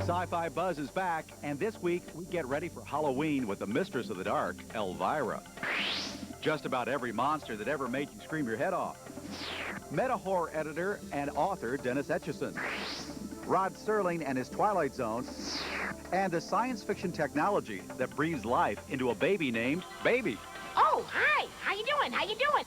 Sci-Fi Buzz is back, and this week we get ready for Halloween with the mistress of the dark, Elvira. Just about every monster that ever made you scream your head off. Meta-horror editor and author Dennis Etchison. Rod Serling and his Twilight Zone. And the science fiction technology that breathes life into a baby named Baby. Oh, hi. How you doing? How you doing?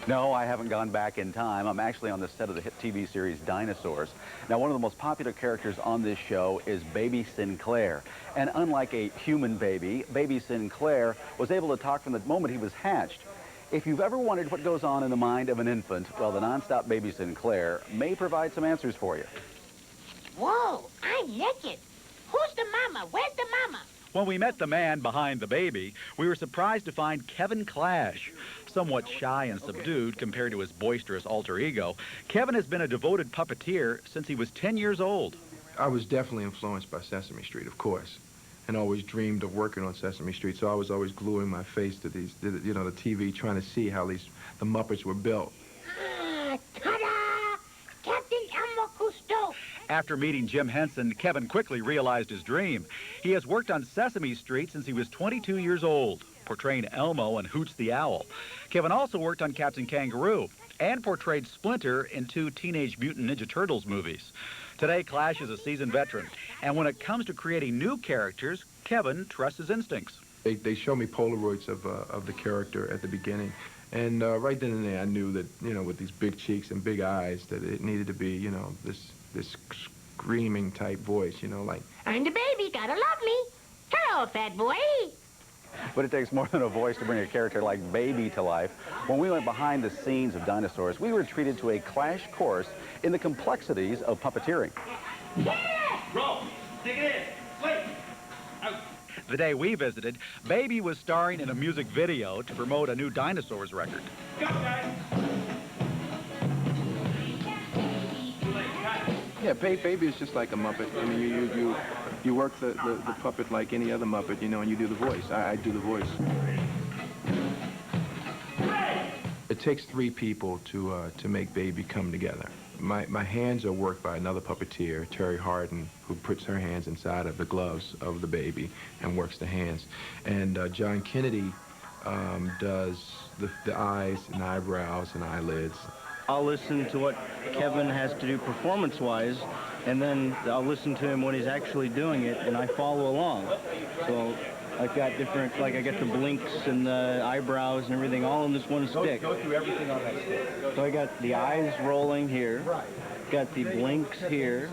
No, I haven't gone back in time. I'm actually on the set of the hit TV series Dinosaurs. Now, one of the most popular characters on this show is Baby Sinclair. And unlike a human baby, Baby Sinclair was able to talk from the moment he was hatched. If you've ever wondered what goes on in the mind of an infant, well, the nonstop Baby Sinclair may provide some answers for you. Whoa, I'm naked. Who's the mama? Where's the mama? When we met the man behind the baby, we were surprised to find Kevin Clash. Somewhat shy and subdued compared to his boisterous alter ego, Kevin has been a devoted puppeteer since he was 10 years old. I was definitely influenced by Sesame Street, of course, and always dreamed of working on Sesame Street, so I was always gluing my face to these, the TV, trying to see how the Muppets were built. Ta-da! Captain Elmo Cousteau. After meeting Jim Henson, Kevin quickly realized his dream. He has worked on Sesame Street since he was 22 years old, portraying Elmo and Hoots the Owl. Kevin also worked on Captain Kangaroo and portrayed Splinter in 2 Teenage Mutant Ninja Turtles movies. Today, Clash is a seasoned veteran, and when it comes to creating new characters, Kevin trusts his instincts. They show me Polaroids of the character at the beginning, and right then and there I knew that, with these big cheeks and big eyes, that it needed to be, this screaming type voice, like, I'm the baby, gotta love me. Hello, fat boy. But it takes more than a voice to bring a character like Baby to life. When we went behind the scenes of Dinosaurs, we were treated to a Clash course in the complexities of puppeteering. Yeah! Roll, stick it in, wait. Out. The day we visited, Baby was starring in a music video to promote a new Dinosaurs record. Go, guys. yeah, Baby is just like a Muppet. I mean, you work the puppet like any other Muppet, and you do the voice. I do the voice. It takes 3 people to make Baby come together. My hands are worked by another puppeteer, Terry Harden, who puts her hands inside of the gloves of the baby and works the hands. And John Kennedy does the eyes and eyebrows and eyelids. I'll listen to what Kevin has to do performance-wise, and then I'll listen to him when he's actually doing it, and I follow along. So I've got different, like I get the blinks and the eyebrows and everything all in this one stick. Go through everything on that stick. So I got the eyes rolling here, got the blinks here,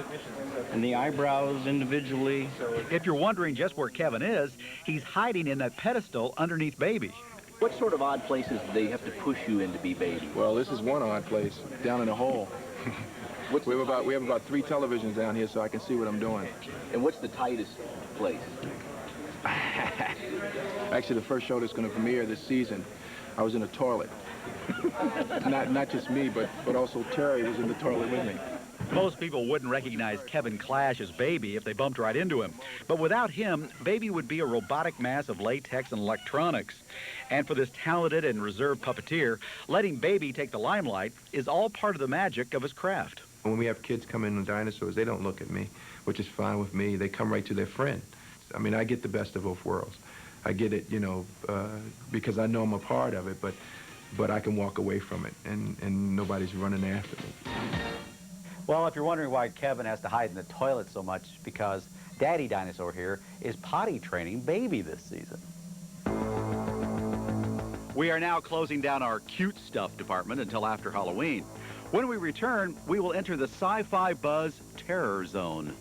and the eyebrows individually. If you're wondering just where Kevin is, he's hiding in that pedestal underneath Baby. What sort of odd places do they have to push you in to be Baby? Well, this is one odd place, down in a hole. We have about 3 televisions down here, so I can see what I'm doing. And what's the tightest place? Actually, the first show that's going to premiere this season, I was in a toilet. not just me, but also Terry was in the toilet with me. Most people wouldn't recognize Kevin Clash as Baby if they bumped right into him. But without him, Baby would be a robotic mass of latex and electronics. And for this talented and reserved puppeteer, letting Baby take the limelight is all part of the magic of his craft. When we have kids come in on Dinosaurs, they don't look at me, which is fine with me. They come right to their friend. I mean, I get the best of both worlds. I get it, because I know I'm a part of it, but I can walk away from it, and nobody's running after me. Well, if you're wondering why Kevin has to hide in the toilet so much, because Daddy Dinosaur here is potty training Baby this season. We are now closing down our cute stuff department until after Halloween. When we return, we will enter the Sci-Fi Buzz Terror Zone.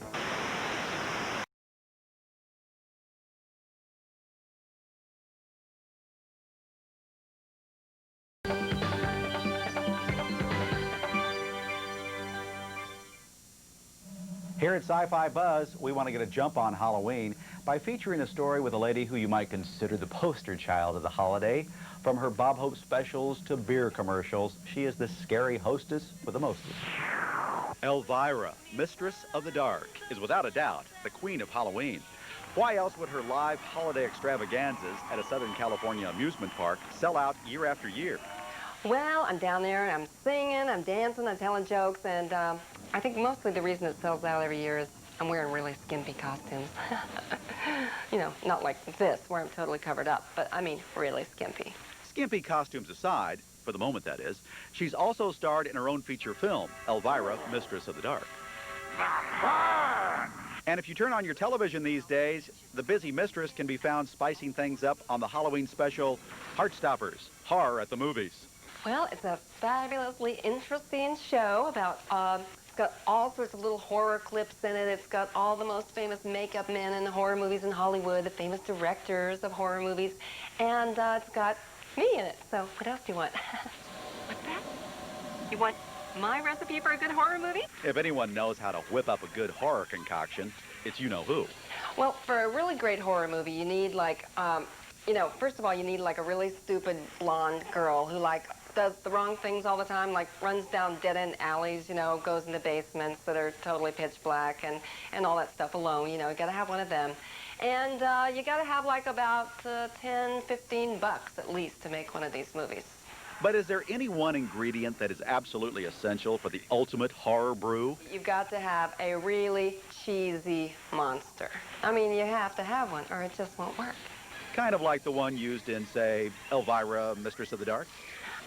Here at Sci-Fi Buzz, we want to get a jump on Halloween by featuring a story with a lady who you might consider the poster child of the holiday. From her Bob Hope specials to beer commercials, she is the scary hostess with the mostest. Elvira, Mistress of the Dark, is without a doubt the queen of Halloween. Why else would her live holiday extravaganzas at a Southern California amusement park sell out year after year? Well, I'm down there and I'm singing, I'm dancing, I'm telling jokes, and I think mostly the reason it sells out every year is I'm wearing really skimpy costumes. You know, not like this, where I'm totally covered up, but I mean really skimpy. Skimpy costumes aside, for the moment that is, she's also starred in her own feature film, Elvira, Mistress of the Dark. And if you turn on your television these days, the busy mistress can be found spicing things up on the Halloween special, Heartstoppers, Horror at the Movies. Well, it's a fabulously interesting show about, it's got all sorts of little horror clips in it. It's got all the most famous makeup men in the horror movies in Hollywood, the famous directors of horror movies, and it's got me in it. So what else do you want? What's that? You want my recipe for a good horror movie? If anyone knows how to whip up a good horror concoction, it's you-know-who. Well, for a really great horror movie, you need like, you know, first of all, you need like a really stupid blonde girl who like does the wrong things all the time, like runs down dead-end alleys, you know, goes into basements that are totally pitch black and all that stuff alone. You know, you gotta have one of them. And you gotta have like about 10, 15 bucks at least to make one of these movies. But is there any one ingredient that is absolutely essential for the ultimate horror brew? You've got to have a really cheesy monster. I mean, you have to have one or it just won't work. Kind of like the one used in, say, Elvira, Mistress of the Dark?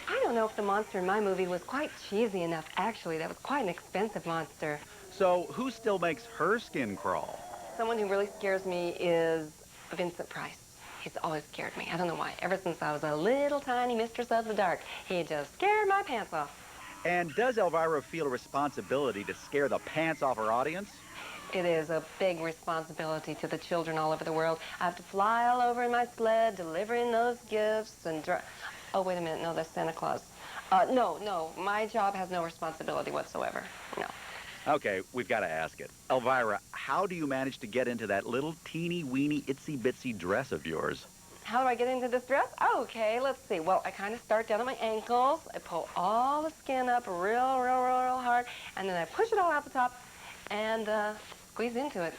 I don't know if the monster in my movie was quite cheesy enough, actually. That was quite an expensive monster. So who still makes her skin crawl? Someone who really scares me is Vincent Price. He's always scared me. I don't know why. Ever since I was a little tiny Mistress of the Dark, he just scared my pants off. And does Elvira feel a responsibility to scare the pants off her audience? It is a big responsibility to the children all over the world. I have to fly all over in my sled, delivering those gifts and oh, wait a minute. No, that's Santa Claus. No. My job has no responsibility whatsoever. No. Okay, we've got to ask it. Elvira, how do you manage to get into that little teeny-weeny, itsy-bitsy dress of yours? How do I get into this dress? Okay, let's see. Well, I kind of start down at my ankles. I pull all the skin up real hard, and then I push it all out the top and squeeze into it.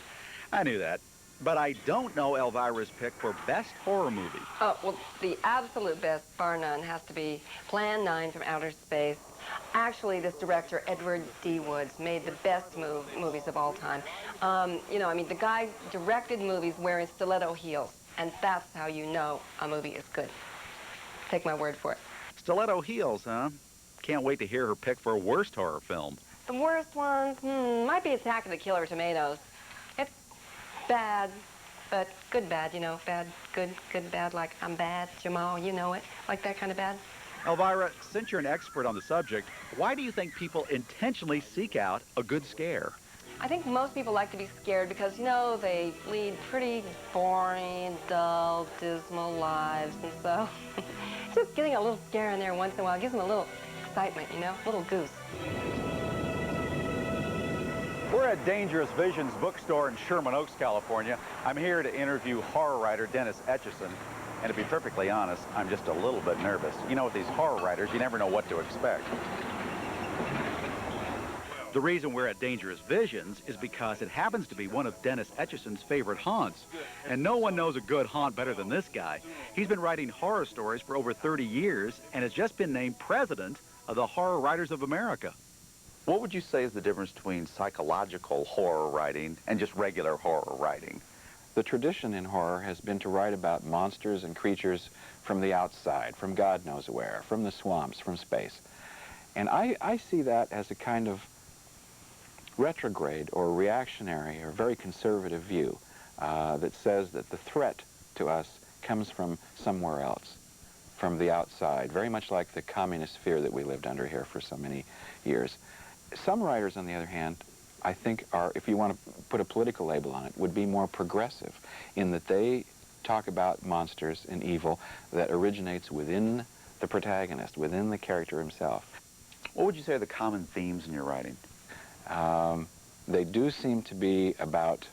I knew that. But I don't know Elvira's pick for best horror movie. Oh, well, the absolute best, bar none, has to be Plan 9 from Outer Space. Actually, this director, Edward D. Woods, made the best movies of all time. You know, I mean, the guy directed movies wearing stiletto heels, and that's how you know a movie is good. Take my word for it. Stiletto heels, huh? Can't wait to hear her pick for worst horror film. The worst ones, might be Attack of the Killer Tomatoes. It's bad, but good bad, you know, bad, good bad, like I'm bad, Jamal, you know it, like that kind of bad. Elvira, since you're an expert on the subject, why do you think people intentionally seek out a good scare? I think most people like to be scared because, you know, they lead pretty boring, dull, dismal lives, and so just getting a little scare in there once in a while gives them a little excitement, you know, a little goose. We're at Dangerous Visions bookstore in Sherman Oaks, California. I'm here to interview horror writer Dennis Etchison. And to be perfectly honest, I'm just a little bit nervous. You know, with these horror writers, you never know what to expect. The reason we're at Dangerous Visions is because it happens to be one of Dennis Etchison's favorite haunts. And no one knows a good haunt better than this guy. He's been writing horror stories for over 30 years and has just been named president of the Horror Writers of America. What would you say is the difference between psychological horror writing and just regular horror writing? The tradition in horror has been to write about monsters and creatures from the outside, from God knows where, from the swamps, from space. And I see that as a kind of retrograde or reactionary or very conservative view that says that the threat to us comes from somewhere else, from the outside, very much like the communist fear that we lived under here for so many years. Some writers, on the other hand, I think are, if you want to put a political label on it, would be more progressive in that they talk about monsters and evil that originates within the protagonist, within the character himself. What would you say are the common themes in your writing? They do seem to be about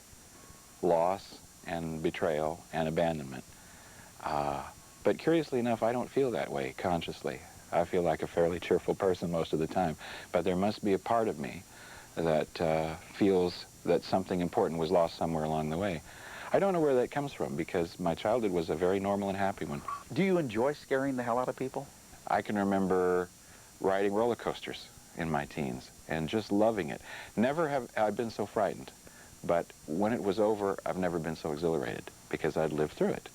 loss and betrayal and abandonment. But curiously enough, I don't feel that way consciously. I feel like a fairly cheerful person most of the time. But there must be a part of me that feels that something important was lost somewhere along the way. I don't know where that comes from, because my childhood was a very normal and happy one. Do you enjoy scaring the hell out of people? I can remember riding roller coasters in my teens and just loving it. Never have I been so frightened, but when it was over, I've never been so exhilarated because I'd lived through it.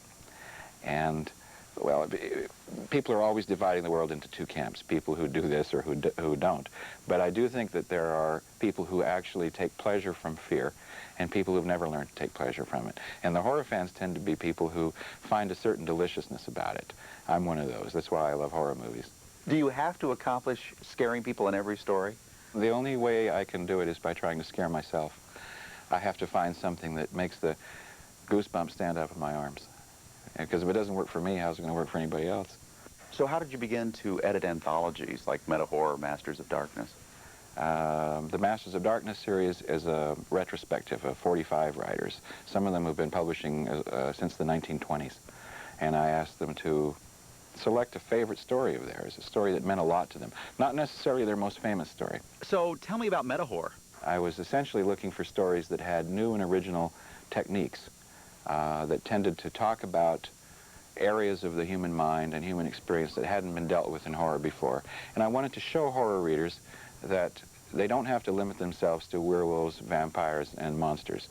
And, well, people are always dividing the world into two camps, people who do this or who don't. But I do think that there are people who actually take pleasure from fear and people who've never learned to take pleasure from it. And the horror fans tend to be people who find a certain deliciousness about it. I'm one of those. That's why I love horror movies. Do you have to accomplish scaring people in every story? The only way I can do it is by trying to scare myself. I have to find something that makes the goosebumps stand up in my arms. Because if it doesn't work for me, how's it going to work for anybody else? So how did you begin to edit anthologies like Meta Horror, Masters of Darkness? The Masters of Darkness series is a retrospective of 45 writers. Some of them have been publishing since the 1920s. And I asked them to select a favorite story of theirs, a story that meant a lot to them. Not necessarily their most famous story. So tell me about Meta Horror. I was essentially looking for stories that had new and original techniques that tended to talk about areas of the human mind and human experience that hadn't been dealt with in horror before. And I wanted to show horror readers that they don't have to limit themselves to werewolves, vampires, and monsters.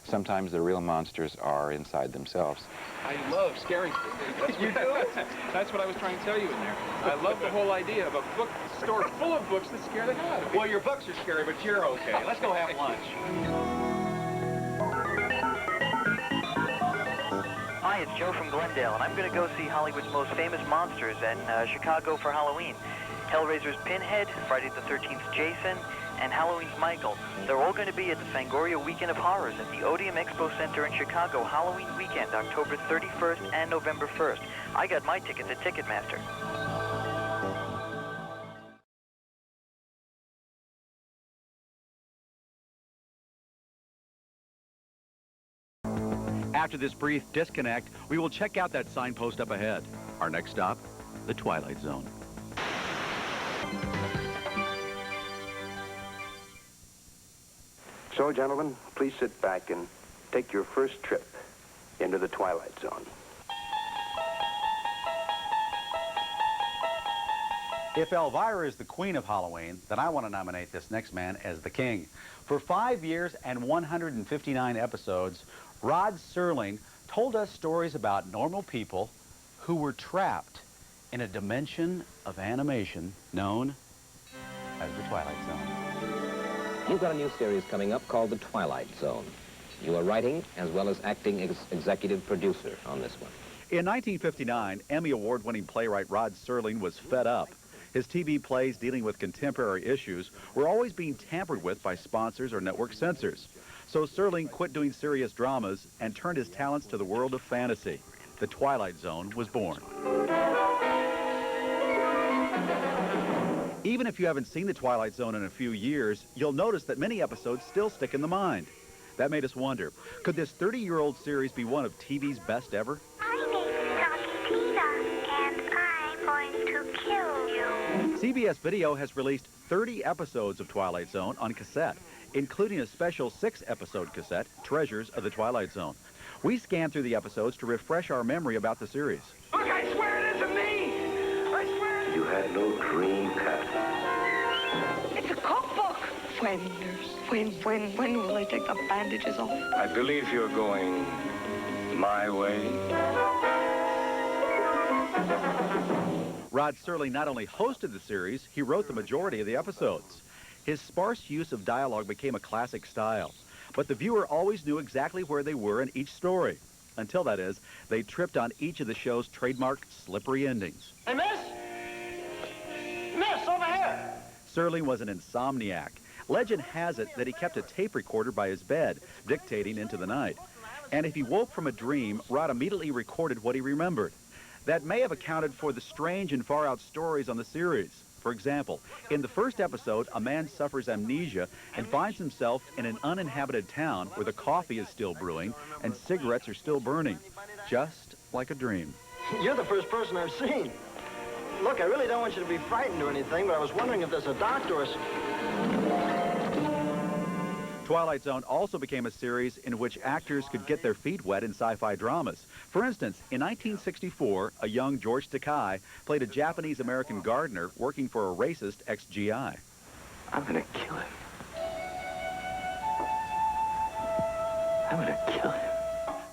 Sometimes the real monsters are inside themselves. I love scaring people. You do? That's what I was trying to tell you in there. I love the whole idea of a bookstore full of books that scare the hell out of people. Well, your books are scary, but you're okay. Let's go have lunch. Hi, it's Joe from Glendale, and I'm going to go see Hollywood's most famous monsters in Chicago for Halloween. Hellraiser's Pinhead, Friday the 13th Jason, and Halloween's Michael. They're all going to be at the Fangoria Weekend of Horrors at the Odeum Expo Center in Chicago Halloween weekend, October 31st and November 1st. I got my tickets at Ticketmaster. After this brief disconnect, we will check out that signpost up ahead. Our next stop, the Twilight Zone. So, gentlemen, please sit back and take your first trip into the Twilight Zone. If Elvira is the queen of Halloween, then I want to nominate this next man as the king. For 5 years and 159 episodes, Rod Serling told us stories about normal people who were trapped in a dimension of animation known as the Twilight Zone. You've got a new series coming up called The Twilight Zone. You are writing as well as acting executive producer on this one. In 1959, Emmy Award-winning playwright Rod Serling was fed up. His TV plays dealing with contemporary issues were always being tampered with by sponsors or network censors. So Serling quit doing serious dramas and turned his talents to the world of fantasy. The Twilight Zone was born. Even if you haven't seen The Twilight Zone in a few years, you'll notice that many episodes still stick in the mind. That made us wonder, could this 30-year-old series be one of TV's best ever? My name is Dr. Tina, and I'm going to kill you. CBS Video has released 30 episodes of Twilight Zone on cassette, including a special 6-episode cassette, Treasures of the Twilight Zone. We scanned through the episodes to refresh our memory about the series. Look, I swear it isn't me! I swear You had no dream, Pat. It's a cookbook. When will I take the bandages off? I believe you're going my way. Rod Serling not only hosted the series, he wrote the majority of the episodes. His sparse use of dialogue became a classic style, but the viewer always knew exactly where they were in each story. Until, that is, they tripped on each of the show's trademark slippery endings. Hey, miss! Miss, over here! Serling was an insomniac. Legend has it that he kept a tape recorder by his bed, dictating into the night. And if he woke from a dream, Rod immediately recorded what he remembered. That may have accounted for the strange and far-out stories on the series. For example, in the first episode, a man suffers amnesia and finds himself in an uninhabited town where the coffee is still brewing and cigarettes are still burning, just like a dream. You're the first person I've seen. Look, I really don't want you to be frightened or anything, but I was wondering if there's a doctor or... Twilight Zone also became a series in which actors could get their feet wet in sci-fi dramas. For instance, in 1964, a young George Takei played a Japanese-American gardener working for a racist ex-GI. I'm gonna kill him. I'm gonna kill him.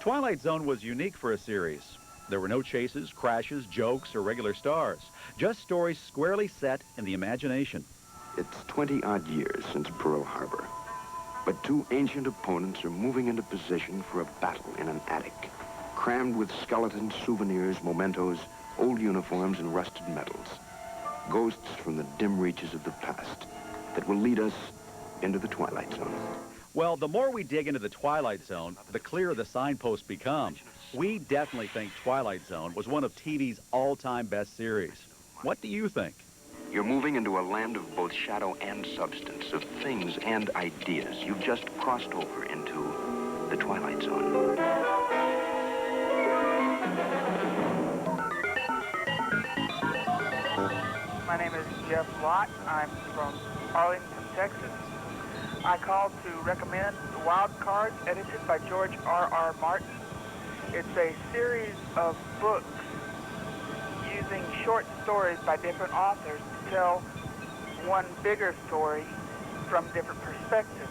Twilight Zone was unique for a series. There were no chases, crashes, jokes, or regular stars. Just stories squarely set in the imagination. It's 20-odd years since Pearl Harbor. But two ancient opponents are moving into position for a battle in an attic, crammed with skeletons, souvenirs, mementos, old uniforms, and rusted metals. Ghosts from the dim reaches of the past that will lead us into the Twilight Zone. Well, the more we dig into the Twilight Zone, the clearer the signposts become. We definitely think Twilight Zone was one of TV's all-time best series. What do you think? You're moving into a land of both shadow and substance, of things and ideas. You've just crossed over into the Twilight Zone. My name is Jeff Lott. I'm from Arlington, Texas. I called to recommend The Wild Cards, edited by George R.R. Martin. It's a series of books using short stories by different authors to tell one bigger story from different perspectives.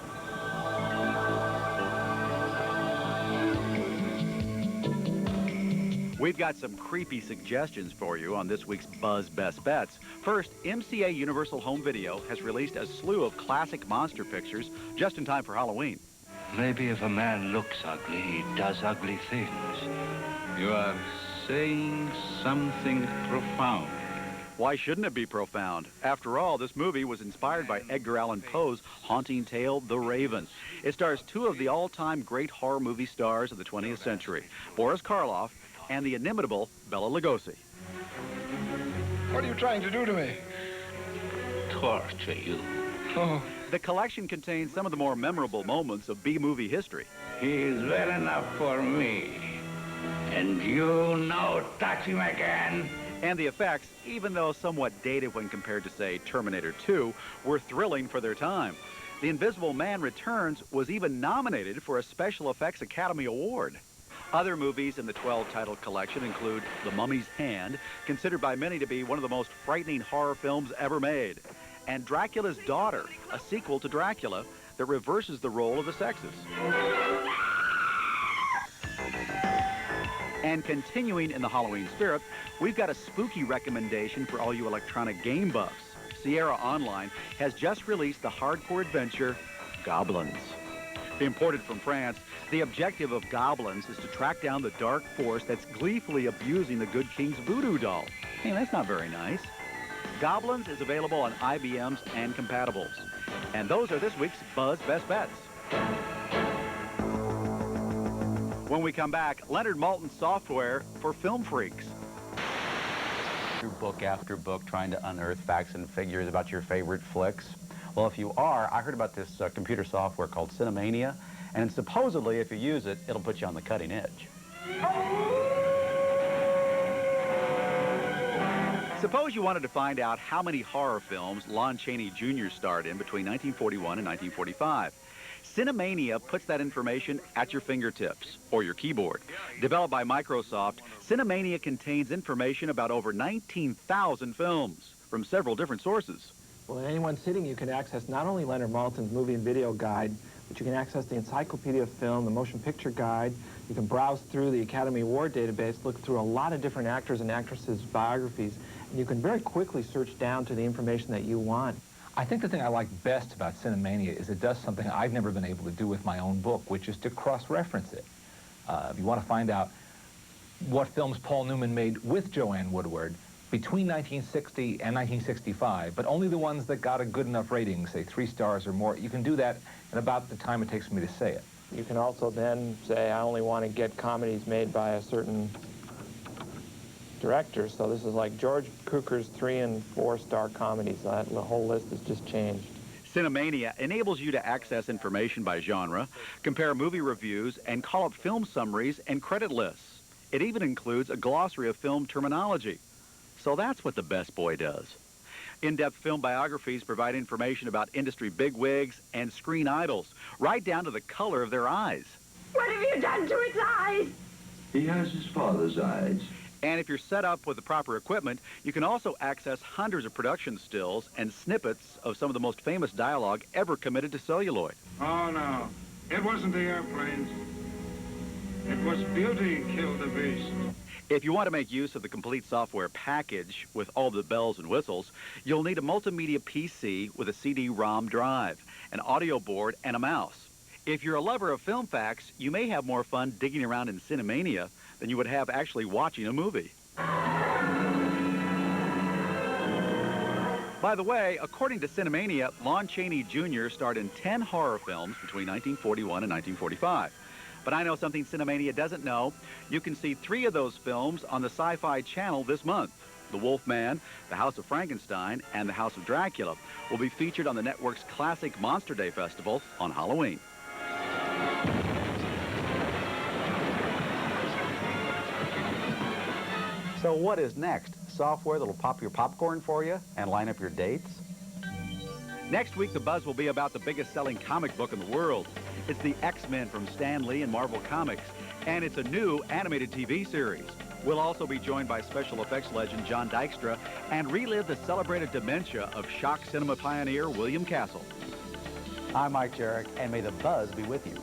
We've got some creepy suggestions for you on this week's Buzz Best Bets. First, MCA Universal Home Video has released a slew of classic monster pictures just in time for Halloween. Maybe if a man looks ugly, he does ugly things. You are saying something profound. Why shouldn't it be profound? After all, this movie was inspired by Edgar Allan Poe's haunting tale, The Raven. It stars two of the all-time great horror movie stars of the 20th century, Boris Karloff and the inimitable Bela Lugosi. What are you trying to do to me? Torture you. Oh. The collection contains some of the more memorable moments of B-movie history. He is well enough for me. And you now touch him again. And the effects, even though somewhat dated when compared to, say, Terminator 2, were thrilling for their time. The Invisible Man Returns was even nominated for a Special Effects Academy Award. Other movies in the 12-title collection include The Mummy's Hand, considered by many to be one of the most frightening horror films ever made, and Dracula's Daughter, a sequel to Dracula that reverses the role of the sexes. And continuing in the Halloween spirit, we've got a spooky recommendation for all you electronic game buffs. Sierra Online has just released the hardcore adventure, Goblins. Imported from France, the objective of Goblins is to track down the dark force that's gleefully abusing the good king's voodoo doll. Hey, that's not very nice. Goblins is available on IBMs and compatibles. And those are this week's Buzz Best Bets. When we come back, Leonard Maltin's software for film freaks. Through book after book trying to unearth facts and figures about your favorite flicks. Well, if you are, I heard about this computer software called Cinemania, and supposedly if you use it, it'll put you on the cutting edge. Suppose you wanted to find out how many horror films Lon Chaney Jr. starred in between 1941 and 1945. Cinemania puts that information at your fingertips or your keyboard. Developed by Microsoft, Cinemania contains information about over 19,000 films from several different sources. Well, in any one sitting, you can access not only Leonard Maltin's movie and video guide, but you can access the Encyclopedia of Film, the Motion Picture Guide. You can browse through the Academy Award database, look through a lot of different actors and actresses' biographies, and you can very quickly search down to the information that you want. I think the thing I like best about Cinemania is it does something I've never been able to do with my own book, which is to cross-reference it. If you want to find out what films Paul Newman made with Joanne Woodward between 1960 and 1965, but only the ones that got a good enough rating, say 3 stars or more, you can do that in about the time it takes for me to say it. You can also then say, I only want to get comedies made by a certain director. So this is like George Cukor's 3- and 4-star comedies. The whole list has just changed. Cinemania enables you to access information by genre, compare movie reviews, and call up film summaries and credit lists. It even includes a glossary of film terminology. So that's what the best boy does. In-depth film biographies provide information about industry bigwigs and screen idols, right down to the color of their eyes. What have you done to its eyes? He has his father's eyes. And if you're set up with the proper equipment, you can also access hundreds of production stills and snippets of some of the most famous dialogue ever committed to celluloid. Oh, no. It wasn't the airplanes. It was beauty killed the beast. If you want to make use of the complete software package with all the bells and whistles, you'll need a multimedia PC with a CD-ROM drive, an audio board, and a mouse. If you're a lover of film facts, you may have more fun digging around in Cinemania than you would have actually watching a movie. By the way, according to Cinemania, Lon Chaney Jr. starred in 10 horror films between 1941 and 1945. But I know something Cinemania doesn't know. You can see 3 of those films on the Sci-Fi Channel this month. The Wolfman, The House of Frankenstein, and The House of Dracula will be featured on the network's classic Monster Day Festival on Halloween. So what is next? Software that'll pop your popcorn for you and line up your dates? Next week, the buzz will be about the biggest-selling comic book in the world. It's the X-Men from Stan Lee and Marvel Comics, and it's a new animated TV series. We'll also be joined by special effects legend John Dykstra and relive the celebrated dementia of shock cinema pioneer William Castle. I'm Mike Jarek, and may the buzz be with you.